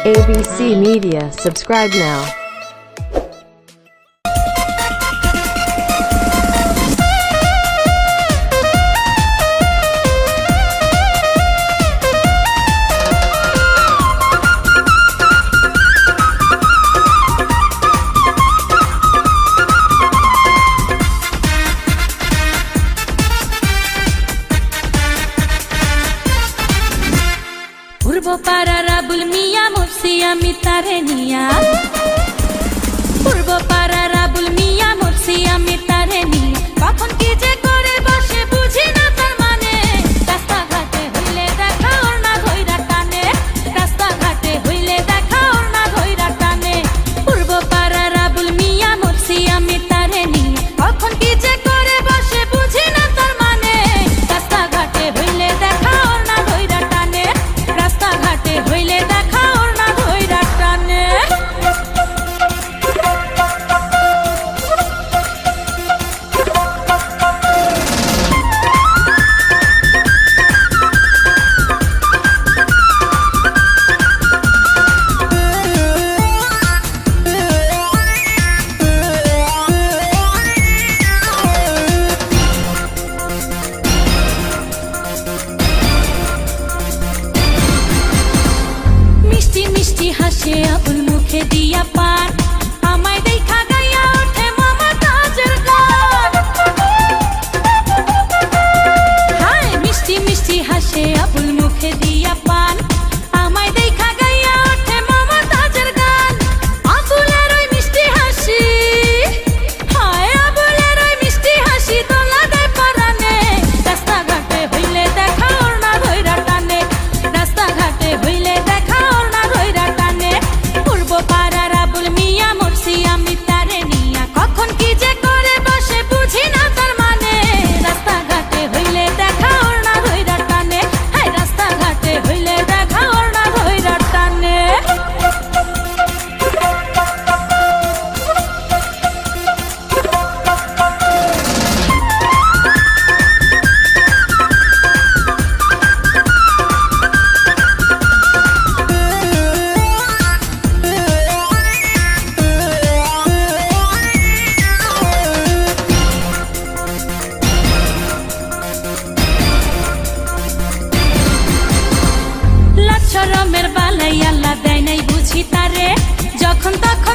ABC Media. Subscribe now. পূর্ব পাড়ার আবুল মিয়া মুর্শি আমি তারে নিয়া পূর্ব পাড়ার আবুল মিয়া মুর্শি আমি তারে নিয়া কখন কি যে করে বসে বুঝি না তার মানে রাস্তাঘাটে হইলে দেখা ওর না ধইরা টানে রাস্তাঘাটে হইলে দেখা ওর না ধইরা টানে পূর্ব পাড়ার আবুল মিয়া মুর্শি আমি তারে নিয়া কখন কি যে করে বসে বুঝি না তার মানে রাস্তাঘাটে হইলে দেখা ওর না ধইরা টানে রাস্তাঘাটে হইলে দেখা ওর না ধইরা টানে মিষ্টি মিষ্টি হাসে আবুল মুখে দিয়া পান আমায় দেখা গাইয়া ওঠে মমতাজের গান হায় মিষ্টি মিষ্টি হাসে আবুল মুখে দিয়া পান আমায় দেখা গাইয়া ওঠে মমতাজের গান আবুলের ওই মিষ্টি হাসি হায় আবুলের ওই মিষ্টি হাসি দোলা দেয় পরানে রাস্তাঘাটে হইলে দেখা ওর না ধইরা টানে রাস্তাঘাটে হইলে দেখা ওর না ধইরা টানে পূর্ব পাড়ার আবুল মিয়া মুর্শি আমি তারে নিয়া কখন কি যে করে বসে বুঝি না তার মানে রাস্তাঘাটে হইলে দেখা ওর না ধইরা টানে হায় রাস্তাঘাটে হইলে দেখা ওর না ধইরা টানে লাচ্ছরমের বালাই আল্লাহ দেয় নাই বুঝি তারে যখন তখন